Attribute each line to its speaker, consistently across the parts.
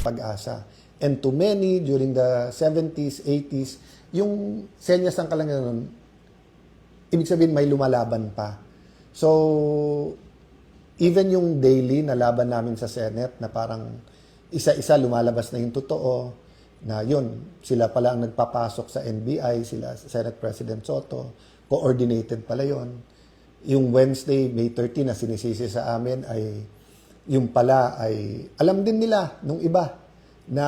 Speaker 1: pag-asa. And to many, during the 70s, 80s, yung senyas ng kalangitan, ibig sabihin may lumalaban pa. So, even yung daily na laban namin sa Senate na parang isa-isa lumalabas na yung totoo, na yun, sila pala ang nagpapasok sa NBI, sila Senate President Soto, coordinated pala yun. Yung Wednesday, May 13 na sinisisi sa amin ay, yung pala ay, alam din nila nung iba na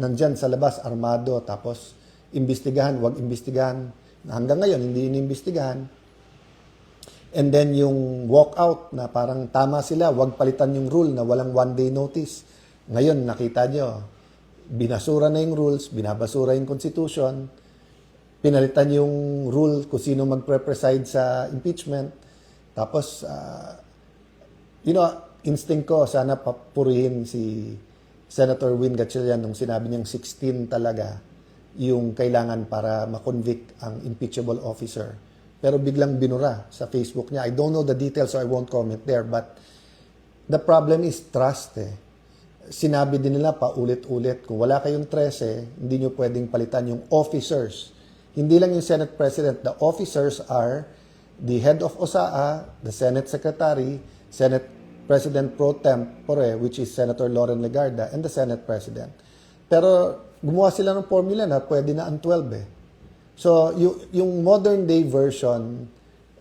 Speaker 1: nandyan sa labas, armado, tapos imbestigahan, wag imbestigahan, na hanggang ngayon hindi inimbestigahan. And then yung walkout na parang tama sila, wag palitan yung rule na walang one-day notice. Ngayon, nakita nyo, binasura na yung rules, binabasura yung constitution, pinalitan yung rule kung sino magpre-preside sa impeachment. Tapos, instinct ko, sana papurihin si Senator Win Gatchalian nung sinabi niyang 16 talaga yung kailangan para ma-convict ang impeachable officer. Pero biglang binura sa Facebook niya. I don't know the details so I won't comment there. But the problem is trust Sinabi din nila pa ulit-ulit, kung wala kayong 13, hindi nyo pwedeng palitan yung officers. Hindi lang yung Senate President. The officers are the head of OSAA, the Senate Secretary, Senate President Pro Tempore, which is Senator Loren Legarda, and the Senate President. Pero gumawa sila ng formula na pwede na ang 12 So, yung modern day version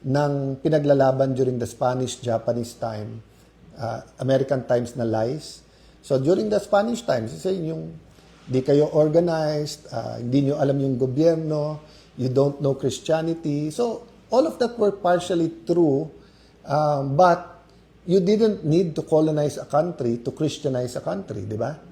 Speaker 1: ng pinaglalaban during the Spanish-Japanese time, American times na lies. So, during the Spanish times, yung di kayo organized, hindi nyo alam yung gobyerno, you don't know Christianity. So, all of that were partially true, but you didn't need to colonize a country to Christianize a country, di ba?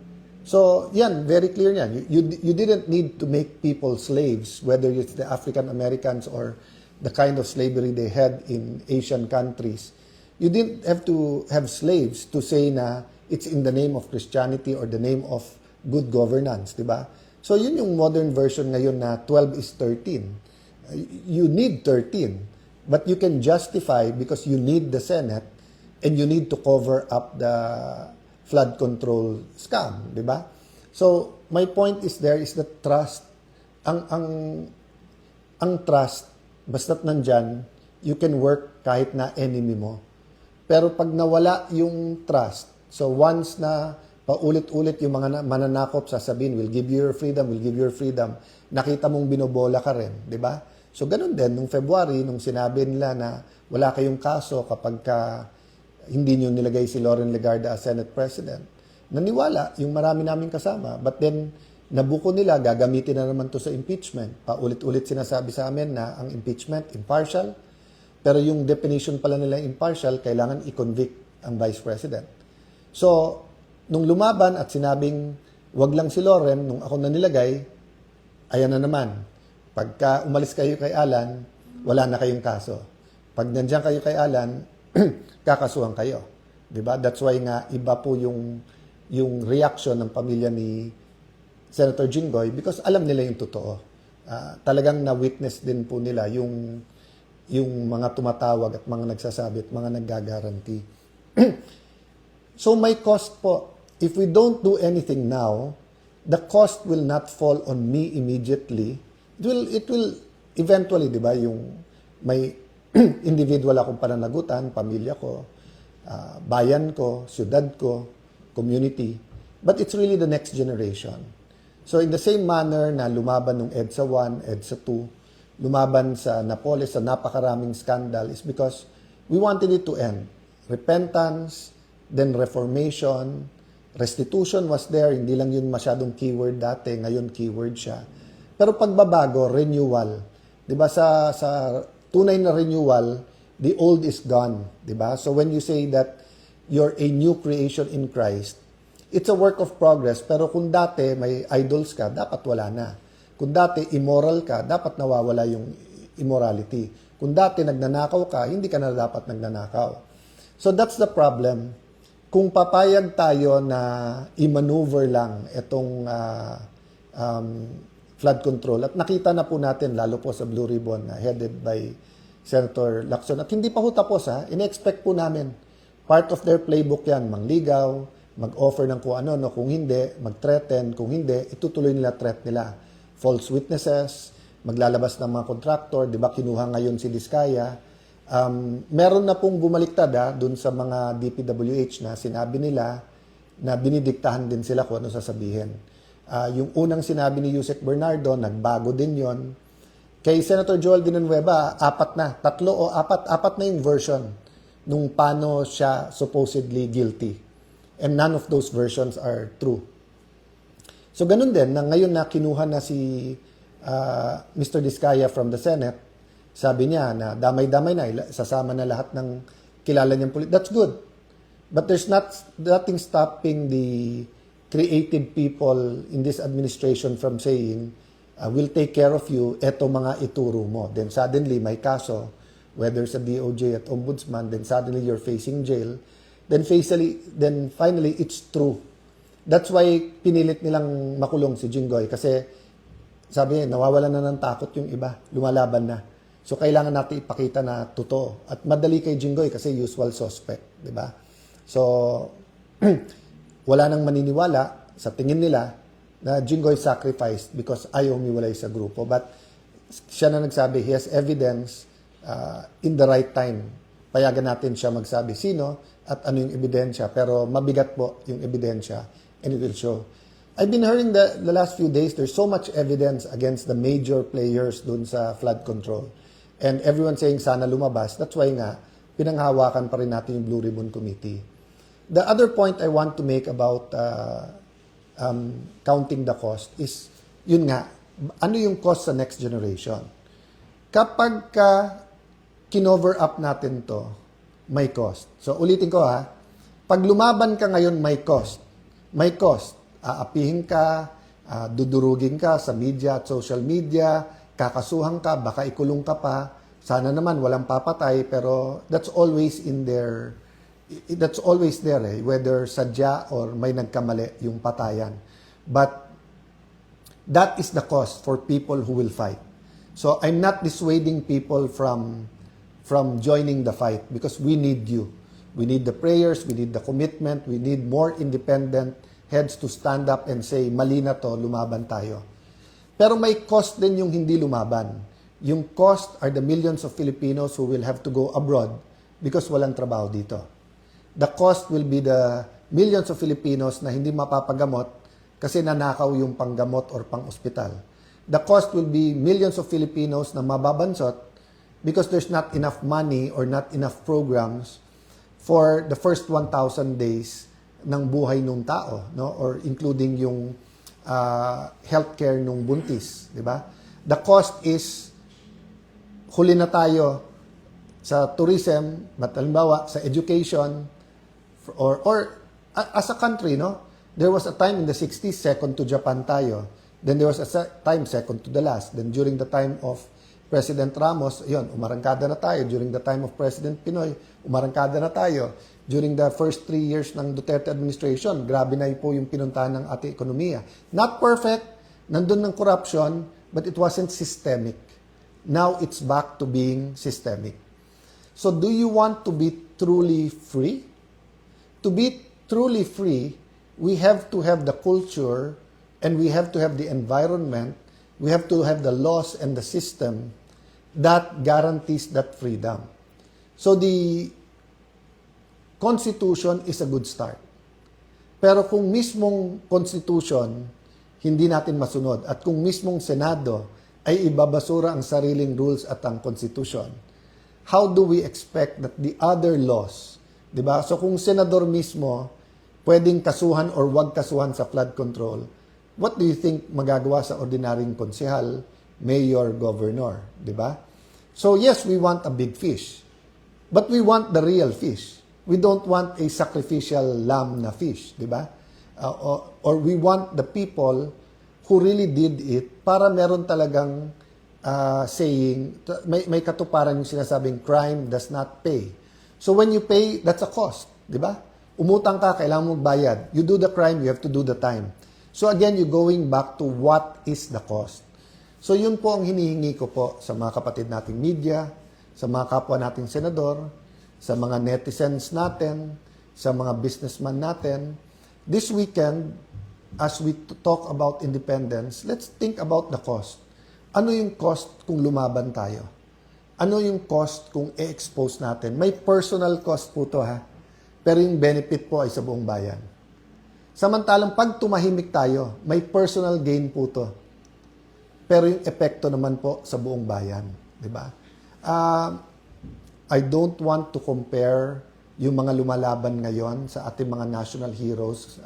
Speaker 1: So, yan, very clear yan. You didn't need to make people slaves, whether it's the African Americans or the kind of slavery they had in Asian countries. You didn't have to have slaves to say na it's in the name of Christianity or the name of good governance, di ba? So, yun yung modern version ngayon na 12 is 13. You need 13, but you can justify because you need the Senate and you need to cover up the flood control scam, di ba? So, my point is there is the trust. Ang trust, basta't nandyan, you can work kahit na enemy mo. Pero pag nawala yung trust, so once na paulit-ulit yung mga mananakop sasabihin, we'll give you your freedom, we'll give you your freedom, nakita mong binobola ka rin, di ba? So, ganun din, nung February, nung sinabi nila na wala kayong kaso kapag hindi nyo nilagay si Loren Legarda as Senate President. Naniwala yung marami naming kasama. But then, nabuko nila, gagamitin na naman to sa impeachment. Paulit-ulit sinasabi sa amin na ang impeachment, impartial. Pero yung definition pala nila impartial, kailangan i-convict ang Vice President. So, nung lumaban at sinabing, wag lang si Loren, nung ako na nilagay, ayan na naman. Pagka umalis kayo kay Alan, wala na kayong kaso. Pag nandiyan kayo kay Alan, kakasuhan kayo. Diba? That's why nga iba po yung reaction ng pamilya ni Senator Jinggoy because alam nila yung totoo. Talagang na-witness din po nila yung mga tumatawag at mga nagsasabi at mga naggagaranti. So may cost po. If we don't do anything now, the cost will not fall on me immediately. It will eventually, diba, yung may individual akong pananagutan, pamilya ko, bayan ko, syudad ko, community. But it's really the next generation. So in the same manner na lumaban ng EDSA 1, EDSA 2, lumaban sa Napoles sa napakaraming scandal is because we wanted it to end. Repentance, then reformation, restitution was there. Hindi lang yun masyadong keyword dati, ngayon keyword siya. Pero pagbabago, renewal. Diba sa tunay na renewal, the old is gone, di ba? So when you say that you're a new creation in Christ, it's a work of progress. Pero kung dati may idols ka, dapat wala na. Kung dati immoral ka, dapat nawawala yung immorality. Kung dati nagnanakaw ka, hindi ka na dapat nagnanakaw. So that's the problem. Kung papayag tayo na i-maneuver lang itong flood control, at nakita na po natin, lalo po sa Blue Ribbon, headed by Senator Lacson. At hindi pa ho tapos, in-expect po namin. Part of their playbook yan, mangligaw, mag-offer ng kung ano, no, kung hindi, mag-threaten, kung hindi, itutuloy nila threat nila. False witnesses, maglalabas ng mga contractor, di ba, kinuha ngayon si Diskaya. Meron na pong bumaliktad dun sa mga DPWH na sinabi nila na binidiktahan din sila kung ano sasabihin. Yung unang sinabi ni Yusek Bernardo, nagbago din yon. Kay Senator Joel Villanueva, apat na yung version nung paano siya supposedly guilty. And none of those versions are true. So ganun din, na ngayon na kinuha na si Mr. Diskaya from the Senate, sabi niya na damay-damay na, sasama na lahat ng kilala niyang police. That's good. But there's nothing stopping the creative people in this administration from saying, we'll take care of you, eto mga ituro mo. Then suddenly, may kaso, whether sa DOJ at Ombudsman, then suddenly you're facing jail. Then finally, it's true. That's why pinilit nilang makulong si Jinggoy kasi sabi niya, nawawalan na ng takot yung iba, lumalaban na. So kailangan natin ipakita na totoo. At madali kay Jinggoy kasi usual suspect, di ba? So wala nang maniniwala sa tingin nila na Jinggoy sacrificed because ayaw umiwalay sa grupo. But siya na nagsabi, he has evidence in the right time. Payagan natin siya magsabi sino at ano yung ebidensya. Pero mabigat po yung ebidensya and it will show. I've been hearing the last few days, there's so much evidence against the major players dun sa flood control. And everyone saying sana lumabas. That's why nga, pinanghawakan pa rin natin yung Blue Ribbon Committee. The other point I want to make about counting the cost is, yun nga, ano yung cost sa next generation? Kapag kinover up natin to, may cost. So ulitin ko pag lumaban ka ngayon may cost. May cost. Aapihin ka, dudurugin ka sa media at social media, kakasuhan ka, baka ikulong ka pa. Sana naman walang papatay, pero that's always there whether sadya or may nagkamali yung patayan. But that is the cost for people who will fight. So I'm not dissuading people from joining the fight because we need you. We need the prayers, we need the commitment, we need more independent heads to stand up and say, mali na to, lumaban tayo. Pero may cost din yung hindi lumaban. Yung cost are the millions of Filipinos who will have to go abroad because walang trabaho dito. The cost will be the millions of Filipinos na hindi mapapagamot kasi nanakaw yung panggamot or pang-ospital. The cost will be millions of Filipinos na mababansot because there's not enough money or not enough programs for the first 1,000 days ng buhay ng tao, no? Or including yung healthcare nung buntis, di ba? The cost is huli na tayo sa tourism, halimbawa sa education or as a country, no? There was a time in the 60s second to Japan tayo. Then there was a time second to the last. Then during the time of President Ramos, yun, umarangkada na tayo. During the time of President Pinoy, umarangkada na tayo. During the first 3 years ng Duterte administration, grabe na po yung pinuntahan ng ating ekonomiya. Not perfect, nandun ng corruption, but it wasn't systemic. Now it's back to being systemic. So do you want to be truly free? To be truly free, we have to have the culture and we have to have the environment, we have to have the laws and the system that guarantees that freedom. So the Constitution is a good start. Pero kung mismong Constitution hindi natin masunod at kung mismong Senado ay ibabasura ang sariling rules at ang Constitution, how do we expect that the other laws, di ba? So kung senador mismo pwedeng kasuhan or wag kasuhan sa flood control, what do you think magagawa sa ordinaryong konsehal, mayor, governor, di ba? So yes, we want a big fish. But we want the real fish. We don't want a sacrificial lamb na fish, di ba? Or we want the people who really did it para meron talagang saying, may katuparan yung sinasabing crime does not pay. So when you pay, that's a cost, di ba? Umutang ka, kailangan mong bayad. You do the crime, you have to do the time. So again, you're going back to what is the cost. So yun po ang hinihingi ko po sa mga kapatid nating media, sa mga kapwa nating senador, sa mga netizens natin, sa mga businessman natin, this weekend, as we talk about independence, let's think about the cost. Ano yung cost kung lumaban tayo? Ano yung cost kung i-expose natin? May personal cost po to, ha? Pero yung benefit po ay sa buong bayan. Samantalang pag tumahimik tayo, may personal gain po to. Pero yung epekto naman po sa buong bayan. Diba? I don't want to compare yung mga lumalaban ngayon sa ating mga national heroes.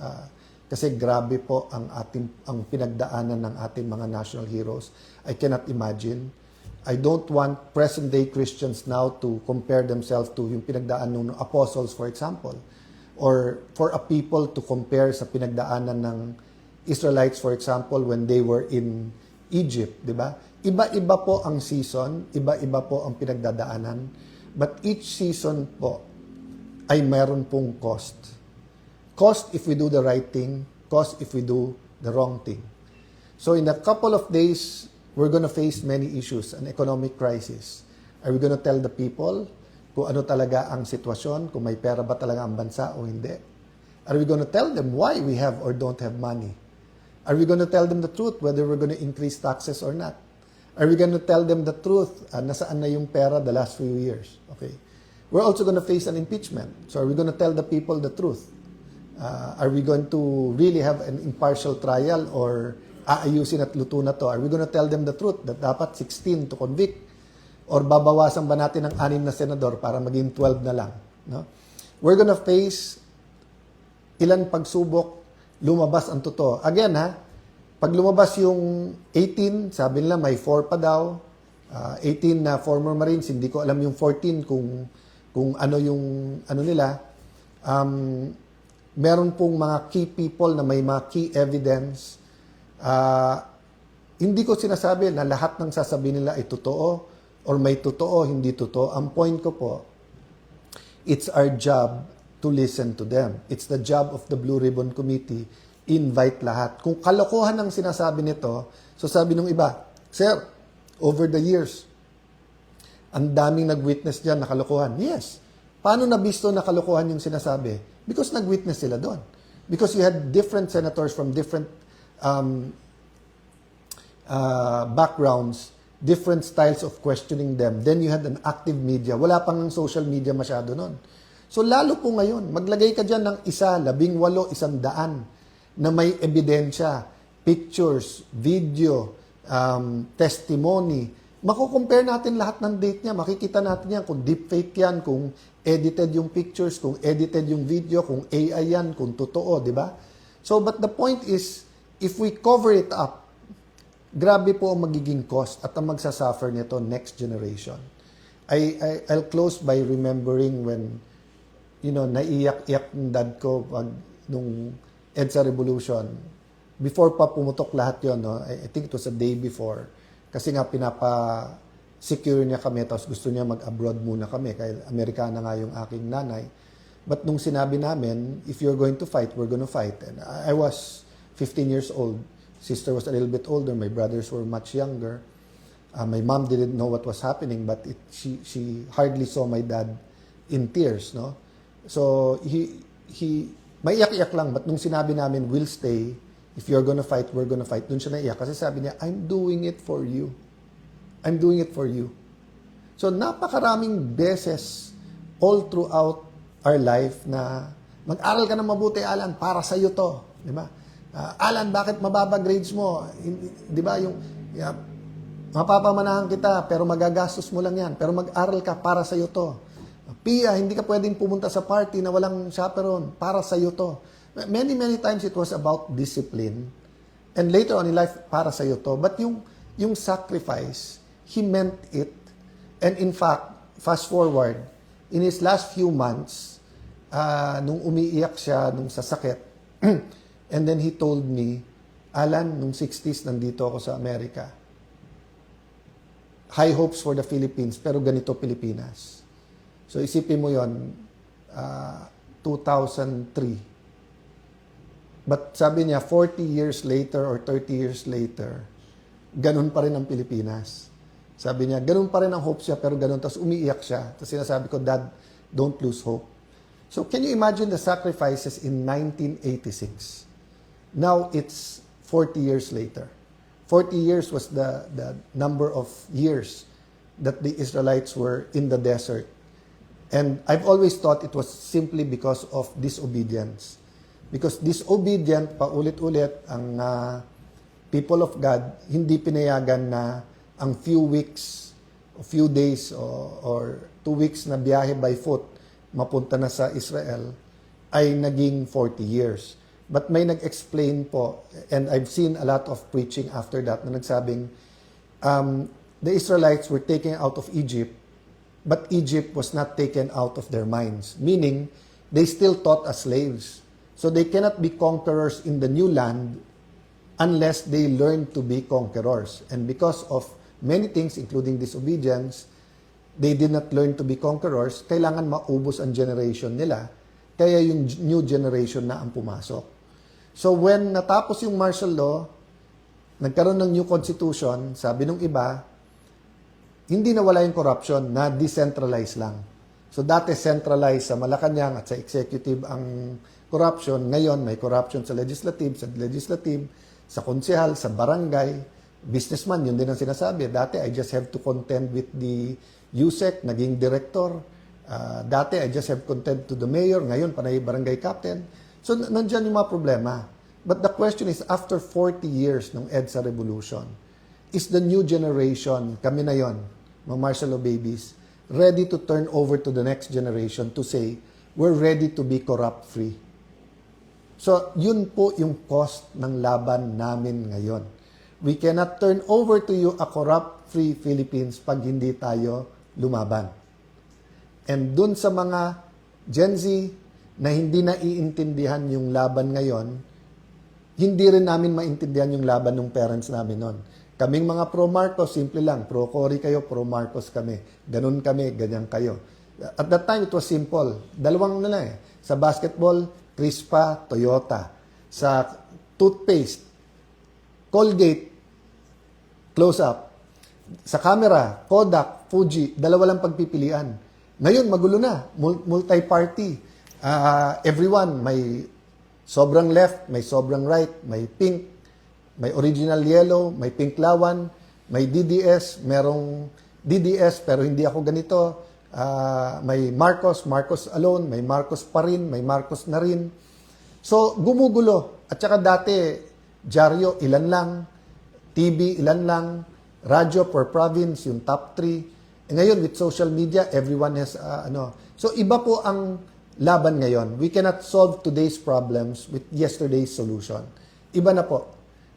Speaker 1: Kasi grabe po ang pinagdaanan ng ating mga national heroes. I cannot imagine. I don't want present-day Christians now to compare themselves to yung pinagdaanan ng apostles, for example. Or for a people to compare sa pinagdaanan ng Israelites, for example, when they were in Egypt, di ba? Iba-iba po ang season, iba-iba po ang pinagdadaanan, but each season po ay meron pong cost. Cost if we do the right thing, cost if we do the wrong thing. So in a couple of days, we're gonna face many issues, an economic crisis. Are we gonna tell the people kung ano talaga ang sitwasyon, kung may pera ba talaga ang bansa o hindi? Are we gonna tell them why we have or don't have money? Are we gonna tell them the truth whether we're gonna increase taxes or not? Are we gonna tell them the truth, nasaan na yung pera the last few years? Okay. We're also gonna face an impeachment. So are we gonna tell the people the truth? Are we going to really have an impartial trial or aayusin at luto na to? Are we gonna tell them the truth that dapat 16 to convict? Or babawasan ba natin ng 6 na senador para maging 12 na lang? No? We're gonna face ilan pagsubok, lumabas ang totoo. Again, pag lumabas yung 18, sabi nila may 4 pa daw. 18 na former Marines, hindi ko alam yung 14 kung ano yung ano nila. Meron pong mga key people na may mga key evidence. Hindi ko sinasabi na lahat ng sasabihin nila ay totoo or may totoo, hindi totoo. Ang point ko po, it's our job to listen to them. It's the job of the Blue Ribbon Committee. Invite lahat. Kung kalokohan ang sinasabi nito, so sabi nung iba, Sir, over the years, ang daming nag-witness dyan na kalokohan. Yes. Paano nabisto na kalokohan yung sinasabi? Because nag-witness sila doon. Because you had different senators from different backgrounds, different styles of questioning them. Then you had an active media. Wala pang social media masyado nun. So lalo po ngayon, maglagay ka dyan ng 1, 18, 100 na may ebidensya, pictures, video, testimony. Mako-compare natin lahat ng date niya. Makikita natin yan kung deepfake yan, kung edited yung pictures, kung edited yung video, kung AI yan, kung totoo, di ba? So, but the point is, if we cover it up, grabe po ang magiging cost at ang magsasuffer nito next generation. I'll close by remembering when, naiyak-iyak ng dad ko pag nung EDSA Revolution. Before pa pumutok lahat yon, no? I think it was a day before. Kasi nga pinapa-secure niya kami, tapos gusto niya mag-abroad muna kami, kaya Amerikana nga yung aking nanay. But nung sinabi namin, if you're going to fight, we're going to fight. And I was 15 years old. Sister was a little bit older. My brothers were much younger. My mom didn't know what was happening, but she hardly saw my dad in tears, no? So he maiyak-iyak lang, but nung sinabi namin, we'll stay. If you're gonna fight, we're gonna fight. Doon siya naiyak kasi sabi niya, I'm doing it for you. I'm doing it for you. So napakaraming beses all throughout our life na mag-aral ka ng mabuti, Alan, para sa iyo to, di ba? Alan, bakit mababa grades mo? Di ba yung mapapamanahan kita pero magagastos mo lang yan. Pero mag-aral ka, para sa iyo to. Pia, hindi ka pwedeng pumunta sa party na walang chaperone, para sa iyo to. Many times it was about discipline. And later on in life, para sa iyo to. But yung sacrifice, he meant it. And in fact, fast forward, in his last few months, nung umiiyak siya, nung sasakit, and then he told me, Alan, nung 60s, nandito ako sa Amerika. High hopes for the Philippines, pero ganito Pilipinas. So isipin mo yon, 2003. But sabi niya, 40 years later or 30 years later, ganun pa rin ang Pilipinas. Sabi niya, ganun pa rin ang hope siya, pero ganun. Tapos umiiyak siya. Tapos sinasabi ko, Dad, don't lose hope. So can you imagine the sacrifices in 1986? Now it's 40 years later. 40 years was the number of years that the Israelites were in the desert. And I've always thought it was simply because of disobedience. Because disobedient, paulit-ulit, ang people of God, hindi pinayagan na ang few weeks, a few days, or 2 weeks na biyahe by foot, mapunta na sa Israel, ay naging 40 years. But may nag-explain po, and I've seen a lot of preaching after that, na nagsabing, the Israelites were taken out of Egypt, but Egypt was not taken out of their minds. Meaning, they still taught as slaves. So they cannot be conquerors in the new land unless they learn to be conquerors. And because of many things, including disobedience, they did not learn to be conquerors. Kailangan maubos ang generation nila. Kaya yung new generation na ang pumasok. So when natapos yung martial law, nagkaroon ng new constitution, sabi nung iba, hindi nawala yung corruption, na decentralized lang. So dati centralized sa Malacanang at sa executive ang corruption. Ngayon may corruption sa legislative, sa konsehal, sa barangay, businessman, yun din ang sinasabi. Dati I just have to contend with the USEC, naging director. Dati I just have contend to the mayor, ngayon panay barangay captain. So nandyan yung mga problema. But the question is, after 40 years ng EDSA revolution, is the new generation, kami na yon, mga martial law babies, ready to turn over to the next generation to say, we're ready to be corrupt-free. So, yun po yung cost ng laban namin ngayon. We cannot turn over to you a corrupt-free Philippines pag hindi tayo lumaban. And dun sa mga Gen Z na hindi naiintindihan yung laban ngayon, hindi rin namin maintindihan yung laban ng parents namin noon. Kaming mga pro-Marcos, simple lang. Pro-Cory kayo, pro-Marcos kami. Ganun kami, ganyan kayo. At that time, it was simple. Dalawang na lang eh. Sa basketball, Crispa, Toyota. Sa toothpaste, Colgate, Close-Up. Sa camera, Kodak, Fuji, dalawa lang pagpipilian. Ngayon, magulo na. Multi-party. Everyone, may sobrang left, may sobrang right, may pink, may original yellow, may pink lawan, may DDS, merong DDS pero hindi ako ganito. May Marcos alone, may Marcos pa rin, may Marcos na rin. So, gumugulo. At saka dati, dyaryo, ilan lang, TV, ilan lang, radyo per province, yung top 3. Ngayon, with social media, everyone has, So, iba po ang laban ngayon. We cannot solve today's problems with yesterday's solution. Iba na po.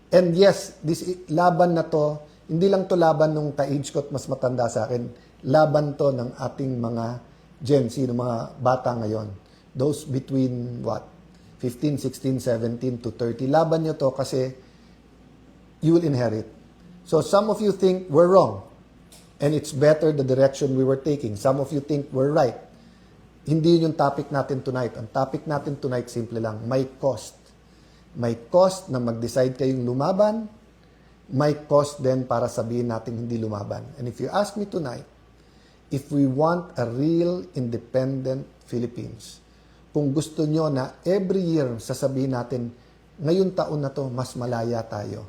Speaker 1: And yes, this laban na to, hindi lang to laban nung ka-age ko at mas matanda sa akin. Laban to ng ating mga Gen Z, ng mga bata ngayon. Those between 15, 16, 17 to 30. Laban nyo to kasi you will inherit. So some of you think we're wrong. And it's better the direction we were taking. Some of you think we're right. Hindi yun yung topic natin tonight. Ang topic natin tonight, simple lang, may cost. May cost na mag-decide kayong lumaban, may cost din para sabihin natin hindi lumaban. And if you ask me tonight, if we want a real independent Philippines, kung gusto nyo na every year sasabihin natin, ngayon taon na to, mas malaya tayo,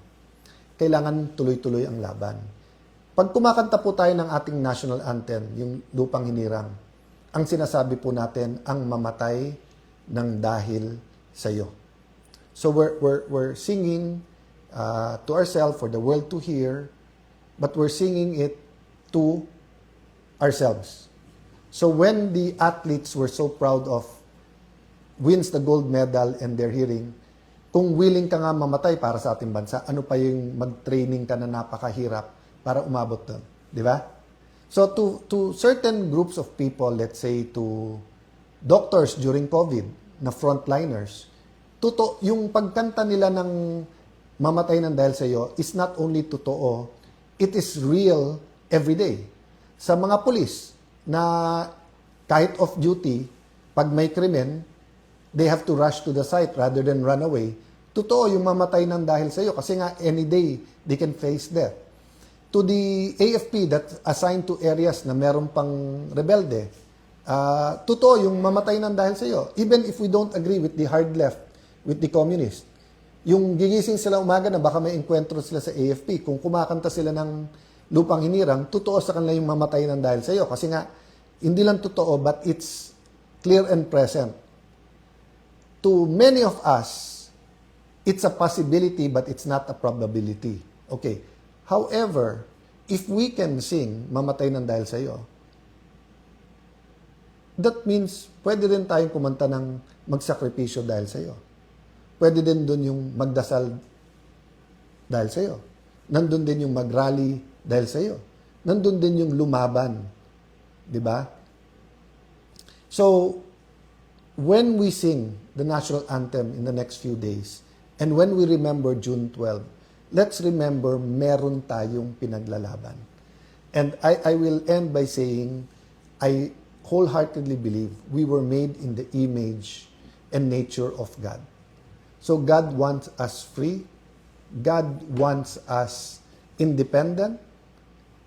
Speaker 1: kailangan tuloy-tuloy ang laban. Pag kumakanta po tayo ng ating national anthem, yung Lupang Hinirang, ang sinasabi po natin, ang mamatay ng dahil sa'yo. So we're singing to ourselves for the world to hear, but we're singing it to ourselves. So when the athletes were so proud of wins the gold medal and they're hearing, kung willing ka nga mamatay para sa ating bansa, ano pa yung mag-training ka na napakahirap para umabot doon, di ba? So to certain groups of people, let's say to doctors during COVID, na frontliners, yung pagkanta nila ng mamatay ng dahil sa iyo is not only totoo, it is real every day. Sa mga pulis na kahit off duty, pag may krimen, they have to rush to the site rather than run away. Totoo yung mamatay ng dahil sa iyo kasi nga any day they can face death. To the AFP that assigned to areas na meron pang rebelde, totoo yung mamatay ng dahil sa iyo. Even if we don't agree with the hard left, with the communist. Yung gigising sila umaga na baka may enkwentro sila sa AFP. Kung kumakanta sila ng lupang hinirang, totoo sa kanila yung mamatay ng dahil sa iyo. Kasi nga, hindi lang totoo, but it's clear and present. To many of us, it's a possibility, but it's not a probability. Okay. However, if we can sing, mamatay ng dahil sa iyo, that means, pwede rin tayong kumanta ng magsakripisyo dahil sa iyo. Pwede din dun yung magdasal dahil sa iyo. Nandun din yung mag-rally dahil sa iyo. Nandun din yung lumaban. Di ba? So, when we sing the national anthem in the next few days, and when we remember June 12, let's remember meron tayong pinaglalaban. And I will end by saying, I wholeheartedly believe we were made in the image and nature of God. So God wants us free. God wants us independent.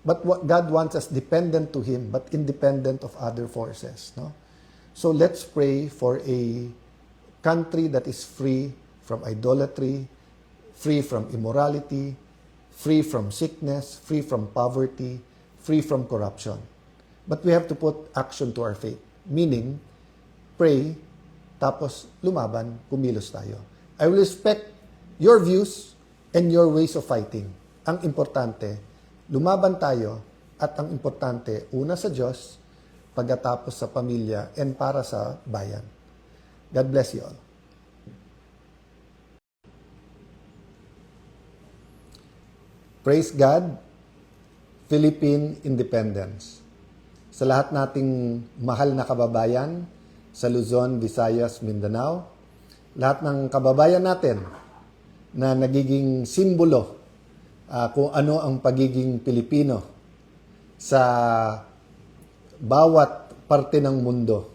Speaker 1: But God wants us dependent to Him, but independent of other forces. No? So let's pray for a country that is free from idolatry, free from immorality, free from sickness, free from poverty, free from corruption. But we have to put action to our faith. Meaning, pray, tapos lumaban, kumilos tayo. I will respect your views and your ways of fighting. Ang importante, lumaban tayo at ang importante, una sa Diyos, pagkatapos sa pamilya, and para sa bayan. God bless you all. Praise God, Philippine Independence. Sa lahat nating mahal na kababayan sa Luzon, Visayas, Mindanao, lahat ng kababayan natin na nagiging simbolo kung ano ang pagiging Pilipino sa bawat parte ng mundo.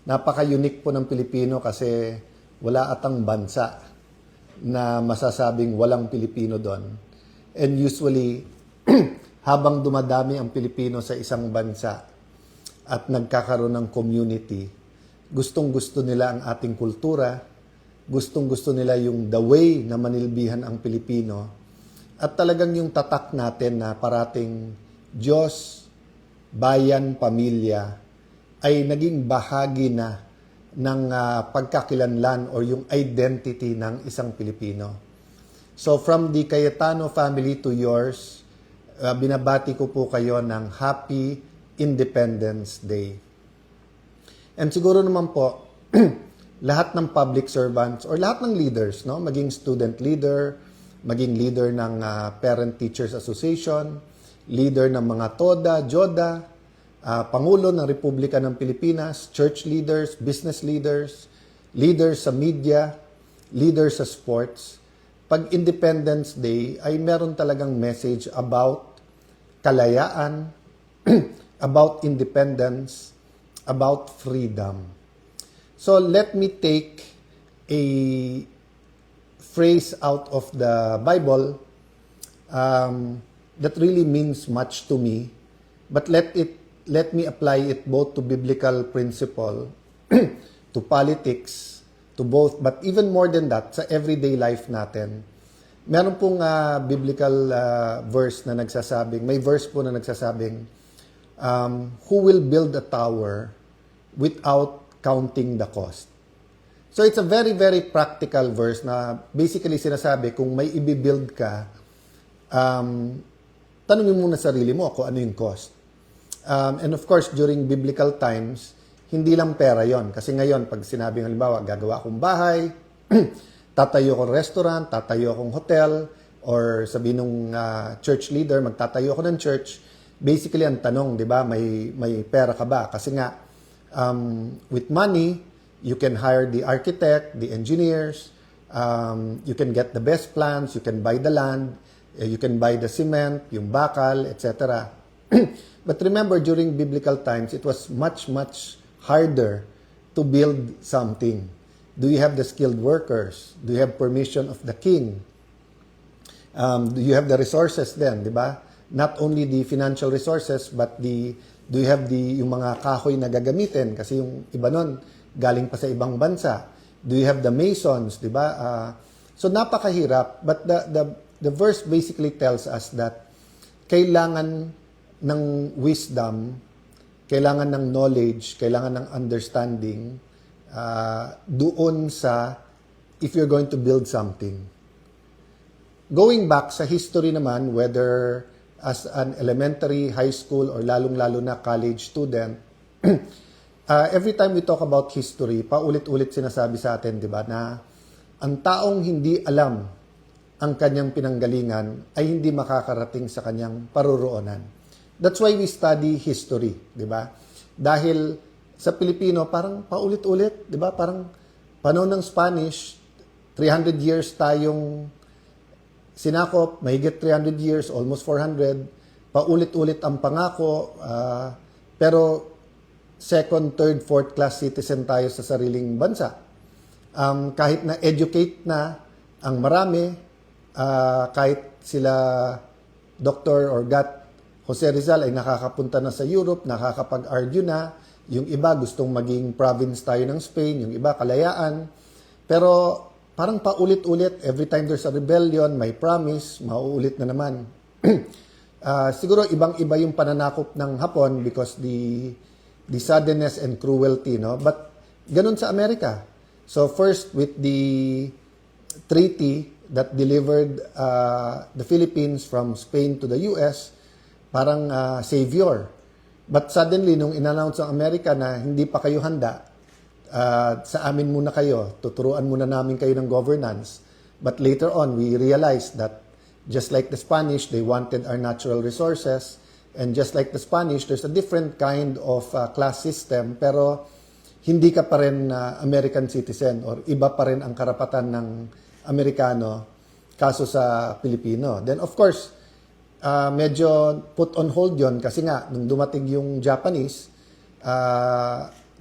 Speaker 1: Napaka-unique po ng Pilipino kasi wala atang bansa na masasabing walang Pilipino doon. And usually, habang dumadami ang Pilipino sa isang bansa at nagkakaroon ng community, gustong-gusto nila ang ating kultura, gustong-gusto nila yung the way na manilbihan ang Pilipino, at talagang yung tatak natin na parating Diyos, bayan, pamilya, ay naging bahagi na ng pagkakilanlan or yung identity ng isang Pilipino. So from the Cayetano family to yours, binabati ko po kayo ng Happy Independence Day. And siguro naman po, lahat ng public servants or lahat ng leaders, no, maging student leader, maging leader ng Parent Teachers Association, leader ng mga TODA, JODA, Pangulo ng Republika ng Pilipinas, church leaders, business leaders, leaders sa media, leaders sa sports. Pag Independence Day ay meron talagang message about kalayaan, about independence, about freedom. So let me take a phrase out of the Bible that really means much to me, but let me apply it both to biblical principle, to politics, to both, but even more than that, sa everyday life natin. Meron pong biblical verse na nagsasabing, may verse po na nagsasabing, who will build a tower without counting the cost? So it's a very, very practical verse na basically sinasabi, kung may i-build ka, tanungin muna sarili mo kung ano yung cost. And of course, during biblical times, hindi lang pera yon. Kasi ngayon, pag sinabing halimbawa, gagawa akong bahay, tatayo akong restaurant, tatayo akong hotel, or sabi nung church leader, magtatayo ako ng church, basically ang tanong, di ba, may pera ka ba? Kasi nga, with money, you can hire the architect, the engineers, you can get the best plans, you can buy the land, you can buy the cement, yung bakal, etc. But remember, during biblical times, it was much, much harder to build something. Do you have the skilled workers? Do you have permission of the king? Do you have the resources then, di ba? Not only the financial resources, but the Do you have yung mga kahoy na gagamitin? Kasi yung iba nun, galing pa sa ibang bansa. Do you have the masons, di ba? So napakahirap, but the verse basically tells us that kailangan ng wisdom, kailangan ng knowledge, kailangan ng understanding doon sa if you're going to build something. Going back sa history naman, whether as an elementary, high school, or lalong-lalo na college student, every time we talk about history, paulit-ulit sinasabi sa atin, di ba, na ang taong hindi alam ang kanyang pinanggalingan ay hindi makakarating sa kanyang paruroonan. That's why we study history, di ba? Dahil sa Pilipino, parang paulit-ulit, di ba? Parang panahon ng Spanish, 300 years tayong sinakop, mahigit 300 years, almost 400, paulit-ulit ang pangako, pero second, third, fourth class citizen tayo sa sariling bansa. Kahit na educate na ang marami, kahit sila Dr. or Gat Jose Rizal ay nakakapunta na sa Europe, nakakapag-argue na, yung iba gustong maging province tayo ng Spain, yung iba kalayaan, pero parang paulit-ulit, every time there's a rebellion, may promise, mauulit na naman. Siguro ibang-iba yung pananakop ng Hapon because the suddenness and cruelty, no? But ganun sa Amerika. So first with the treaty that delivered the Philippines from Spain to the US, parang savior. But suddenly, nung in-announce ang Amerika na hindi pa kayo handa, sa amin muna kayo, tuturuan muna namin kayo ng governance. But later on, we realized that just like the Spanish, they wanted our natural resources. And just like the Spanish, there's a different kind of class system, pero hindi ka pa rin American citizen or iba pa rin ang karapatan ng Amerikano kaso sa Pilipino. Then of course, medyo put on hold yon kasi nga, nung dumating yung Japanese,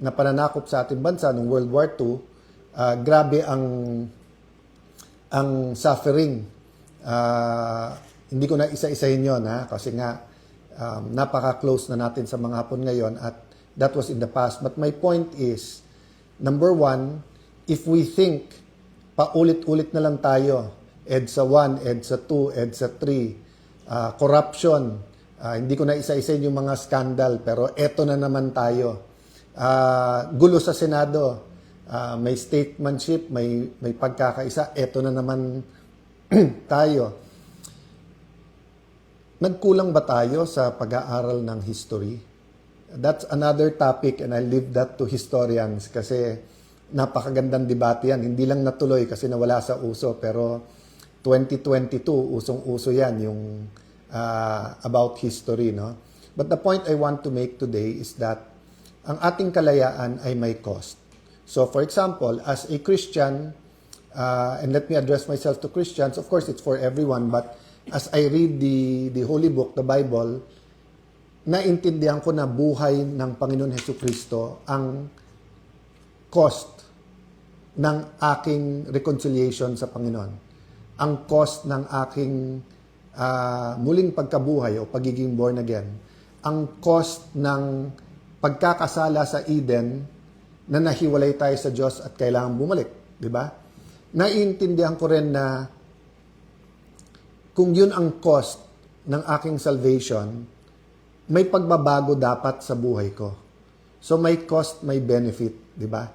Speaker 1: na pananakop sa ating bansa noong World War II, grabe ang suffering. Hindi ko na isa-isahin yun, kasi nga napaka-close na natin sa mga Hapon ngayon at that was in the past. But my point is, number one, if we think paulit-ulit na lang tayo, EDSA 1, EDSA 2, EDSA 3, corruption, hindi ko na isa-isahin yung mga scandal, pero eto na naman tayo. Gulo sa Senado, may statesmanship, may pagkakaisa, eto na naman tayo. Nagkulang ba tayo sa pag-aaral ng history? That's another topic and I leave that to historians kasi napakagandang debate yan. Hindi lang natuloy kasi nawala sa uso, pero 2022, usong-uso yan, yung about history, no? But the point I want to make today is that ang ating kalayaan ay may cost. So for example, as a Christian, and let me address myself to Christians, of course it's for everyone, but as I read the Holy Book, the Bible, naintindihan ko na buhay ng Panginoon Hesukristo ang cost ng aking reconciliation sa Panginoon. Ang cost ng aking muling pagkabuhay o pagiging born again. Ang cost ng pagkakasala sa Eden na nahiwalay tayo sa Diyos at kailangan bumalik, di ba? Naiintindihan ko rin na kung yun ang cost ng aking salvation, may pagbabago dapat sa buhay ko. So may cost, may benefit, di ba?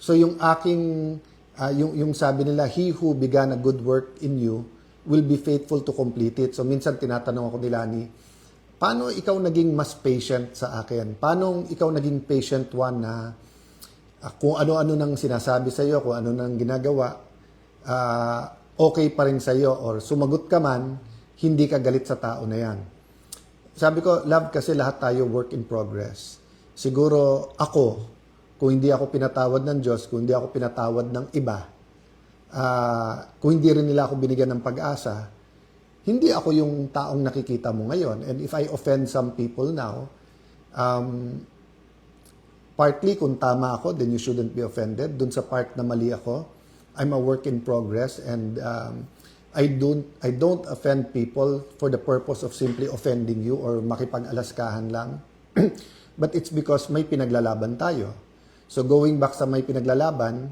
Speaker 1: So yung aking, yung sabi nila, he who began a good work in you will be faithful to complete it. So minsan tinatanong ako nila ni, paano ikaw naging mas patient sa akin? Paano ikaw naging patient one na kung ano-ano nang sinasabi sa iyo, kung ano nang ginagawa, okay pa rin sa iyo or sumagot ka man, hindi ka galit sa tao na yan. Sabi ko, love, kasi lahat tayo work in progress. Siguro ako, kung hindi ako pinatawad ng Diyos, kung hindi ako pinatawad ng iba, kung hindi rin nila ako binigyan ng pag-asa, hindi ako yung taong nakikita mo ngayon. And if I offend some people now, partly kung tama ako, then you shouldn't be offended. Dun sa part na mali ako, I'm a work in progress and I don't offend people for the purpose of simply offending you or makipag-alaskahan lang. But it's because may pinaglalaban tayo. So going back sa may pinaglalaban,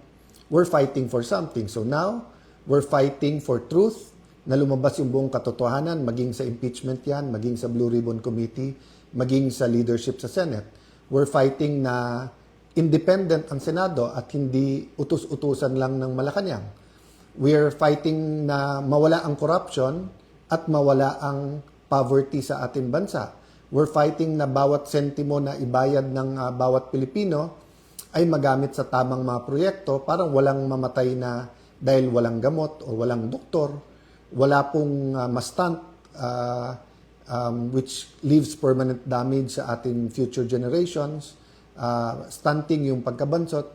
Speaker 1: we're fighting for something. So now, we're fighting for truth, na lumabas yung buong katotohanan, maging sa impeachment yan, maging sa Blue Ribbon Committee, maging sa leadership sa Senate. We're fighting na independent ang Senado at hindi utus-utusan lang ng Malacanang. We're fighting na mawala ang corruption at mawala ang poverty sa ating bansa. We're fighting na bawat sentimo na ibayad ng bawat Pilipino ay magamit sa tamang mga proyekto, parang walang mamatay na dahil walang gamot o walang doktor, wala pong ma-stunt which leaves permanent damage sa ating future generations, stunting yung pagkabansot.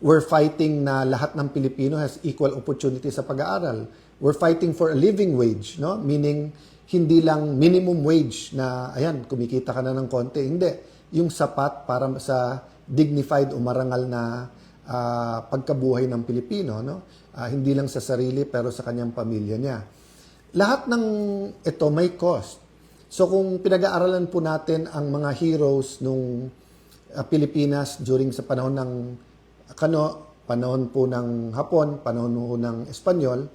Speaker 1: We're fighting na lahat ng Pilipino has equal opportunity sa pag-aaral. We're fighting for a living wage, no? Meaning, hindi lang minimum wage na, ayan, kumikita ka na ng konti. Hindi. Yung sapat para sa dignified o marangal na pagkabuhay ng Pilipino, no? Hindi lang sa sarili pero sa kanyang pamilya niya. Lahat ng ito may cost. So kung pinag-aaralan po natin ang mga heroes nung Pilipinas during sa panahon ng panahon po ng Hapon, panahon po ng Espanyol,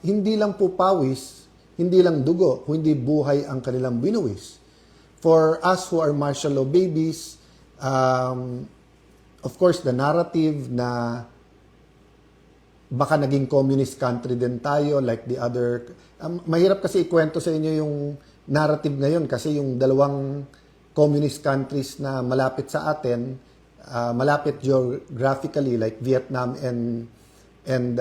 Speaker 1: hindi lang po pawis, hindi lang dugo, kundi buhay ang kanilang binuwis. For us who are martial law babies, of course, the narrative na baka naging communist country din tayo like the other. Mahirap kasi ikwento sa inyo yung narrative ngayon kasi yung dalawang communist countries na malapit sa atin, malapit geographically like Vietnam and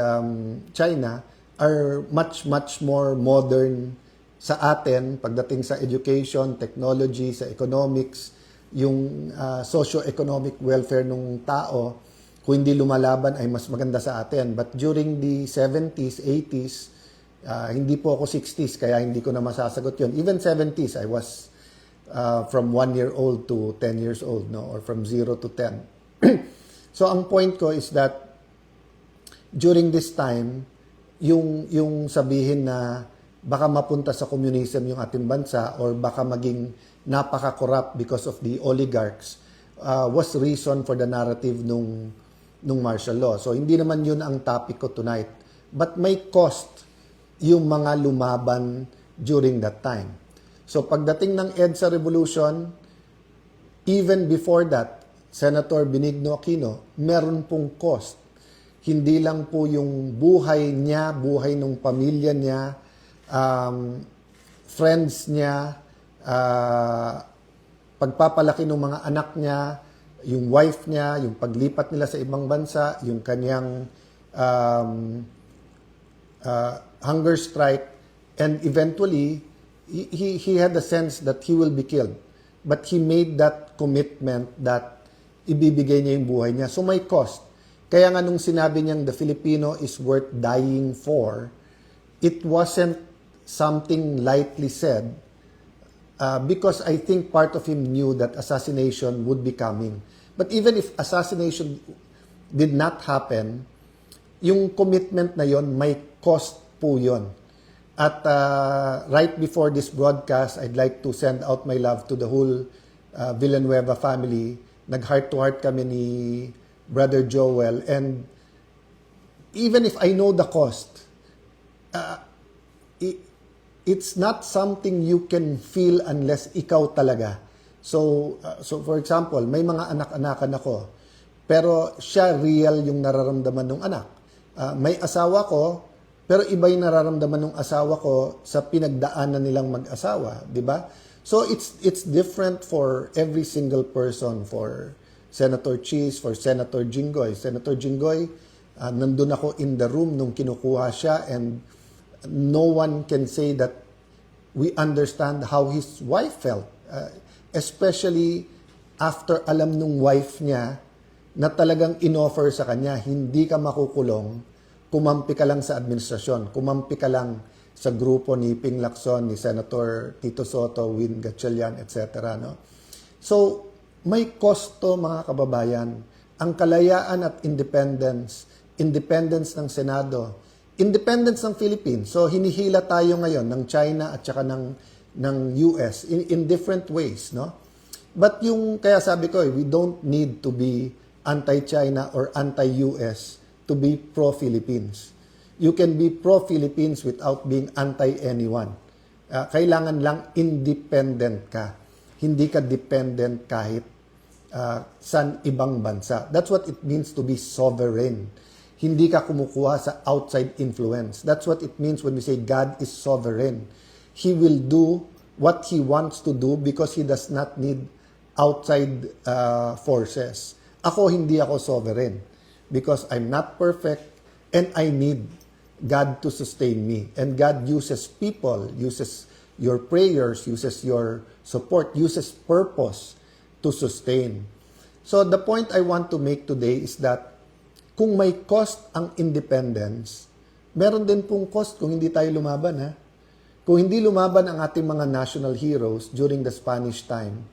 Speaker 1: China are much more modern sa atin pagdating sa education, technology, sa economics, yung socio-economic welfare ng tao, kung hindi lumalaban ay mas maganda sa atin. But during the 70s, 80s, hindi po ako 60s, kaya hindi ko na masasagot yun. Even 70s, I was from 1 year old to 10 years old, no? Or from 0 to 10. So ang point ko is that during this time, yung sabihin na baka mapunta sa communism yung ating bansa or baka maging napaka-corrupt because of the oligarchs was reason for the narrative nung martial law. So hindi naman yun ang topic ko tonight. But may cost yung mga lumaban during that time. So pagdating ng EDSA Revolution, even before that, Senator Benigno Aquino, meron pong cost. Hindi lang po yung buhay niya, buhay ng pamilya niya, friends niya, pagpapalaki ng mga anak niya, yung wife niya, yung paglipat nila sa ibang bansa, yung kanyang hunger strike, and eventually, he had a sense that he will be killed. But he made that commitment that ibibigay niya yung buhay niya. So may cost. Kaya nga nung sinabi niyang the Filipino is worth dying for, it wasn't something lightly said because I think part of him knew that assassination would be coming. But even if assassination did not happen, yung commitment na yon may cost po yon. At right before this broadcast, I'd like to send out my love to the whole Villanueva family. Nag-heart-to-heart kami ni Brother Joel. And even if I know the cost, it's not something you can feel unless ikaw talaga. So for example, may mga anak-anakan ako, pero siya real yung nararamdaman ng anak. May asawa ko, pero iba yung nararamdaman ng asawa ko sa pinagdaanan nilang mag-asawa, di ba? So it's different for every single person, for Senator Cheese, for Senator Jinggoy. Senator Jinggoy, nandun ako in the room nung kinukuha siya, and no one can say that we understand how his wife felt. Especially after alam nung wife niya na talagang inoffer sa kanya, hindi ka makukulong, kumampi ka lang sa administrasyon, kumampi ka lang sa grupo ni Ping Lacson, ni Senator Tito Soto, Win Gatchalian, etc. No? So, may kosto mga kababayan, ang kalayaan at independence ng Senado, independence ng Philippines. So, hinihila tayo ngayon ng China at saka ng ng US in different ways, no? But yung, kaya sabi ko, we don't need to be anti-China or anti-US to be pro-Philippines. You can be pro-Philippines without being anti-anyone. Kailangan lang independent ka. Hindi ka dependent kahit sa ibang bansa. That's what it means to be sovereign. Hindi ka kumukuha sa outside influence. That's what it means when we say God is sovereign. He will do what He wants to do because He does not need outside forces. Ako, hindi ako sovereign because I'm not perfect and I need God to sustain me. And God uses people, uses your prayers, uses your support, uses purpose to sustain. So the point I want to make today is that kung may cost ang independence, meron din pong cost kung hindi tayo lumaban, ha? Kung hindi lumaban ang ating mga national heroes during the Spanish time,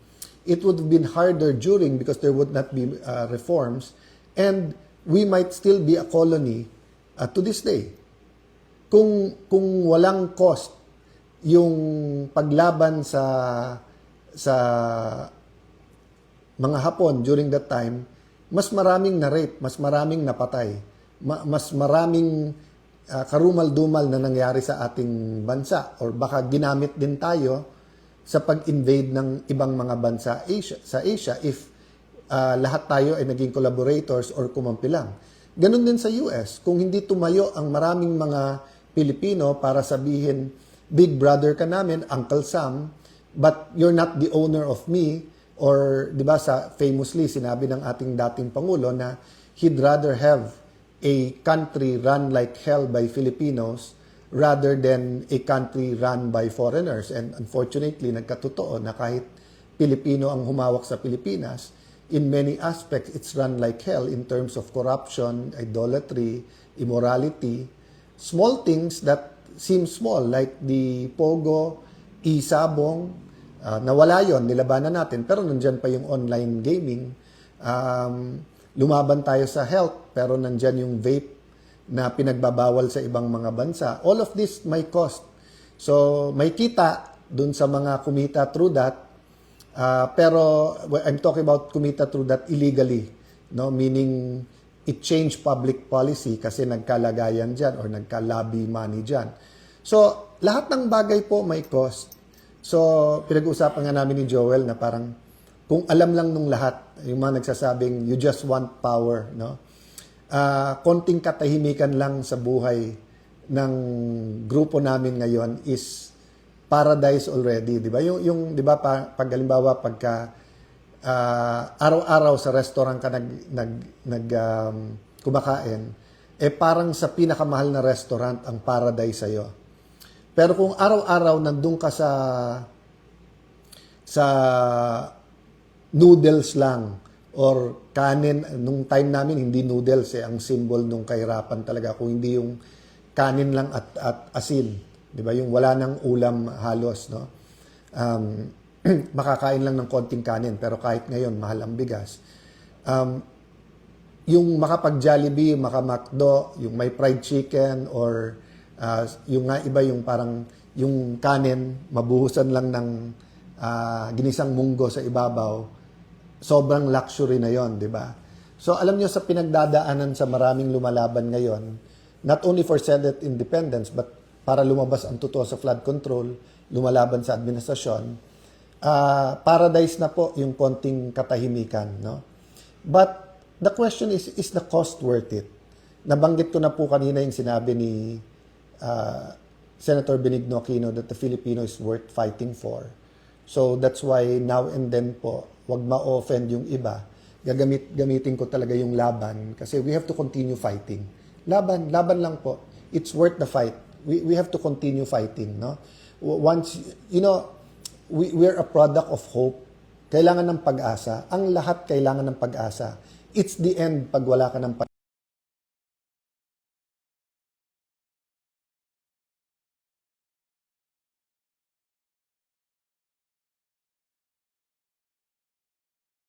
Speaker 1: it would have been harder during because there would not be reforms and we might still be a colony to this day. Kung walang cost yung paglaban sa mga Hapon during that time, mas maraming na-rape, mas maraming napatay, mas maraming karumal-dumal na nangyari sa ating bansa or baka ginamit din tayo sa pag-invade ng ibang mga bansa sa Asia if lahat tayo ay naging collaborators or kumampi lang. Ganun din sa US. Kung hindi tumayo ang maraming mga Pilipino para sabihin, big brother ka namin, Uncle Sam, but you're not the owner of me, or di ba famously sinabi ng ating dating Pangulo na he'd rather have a country run like hell by Filipinos rather than a country run by foreigners. And unfortunately, nagkatotoo na kahit Pilipino ang humawak sa Pilipinas, in many aspects, it's run like hell in terms of corruption, idolatry, immorality, small things that seem small, like the Pogo, Isabong, nawala yon, nilabanan natin, pero nandyan pa yung online gaming. Lumaban tayo sa health, pero nandyan yung vape na pinagbabawal sa ibang mga bansa. All of this may cost. So, may kita dun sa mga kumita through that. Pero I'm talking about kumita through that illegally. No? Meaning, it changed public policy kasi nagkalagayan dyan or nagka-lobby money dyan. So, lahat ng bagay po may cost. So, pinag-uusapan nga namin ni Joel na parang kung alam lang nung lahat, yung mga nagsasabing you just want power, no? Konting katahimikan lang sa buhay ng grupo namin ngayon is paradise already, di ba? Yung di ba pag halimbawa pagka araw-araw sa restaurant ka kumakain, parang sa pinakamahal na restaurant ang paradise sa'yo. Pero kung araw-araw nandun ka sa noodles lang or kanin, nung time namin hindi noodles ang symbol nung kahirapan talaga, kung hindi yung kanin lang at asin, di ba? Yung wala nang ulam halos, no? Makakain lang ng konting kanin, pero kahit ngayon mahal ang bigas. Yung makapag-Jollibee, maka-McDo, yung may fried chicken or yung nga iba yung parang yung kanin, mabuhusan lang ng ginisang munggo sa ibabaw, sobrang luxury na yon, di ba? So alam niyo sa pinagdadaanan sa maraming lumalaban ngayon, not only for Senate independence, but para lumabas ang totoo sa flood control, lumalaban sa administrasyon, paradise na po yung konting katahimikan, no? But the question is the cost worth it? Nabanggit ko na po kanina yung sinabi ni Senator Benigno Aquino that the Filipino is worth fighting for. So that's why now and then po, wag ma-offend yung iba. Gamitin ko talaga yung laban kasi we have to continue fighting. Laban lang po. It's worth the fight. We have to continue fighting, no? Once, we're a product of hope. Kailangan ng pag-asa. Ang lahat kailangan ng pag-asa. It's the end pag wala ka ng pag-asa.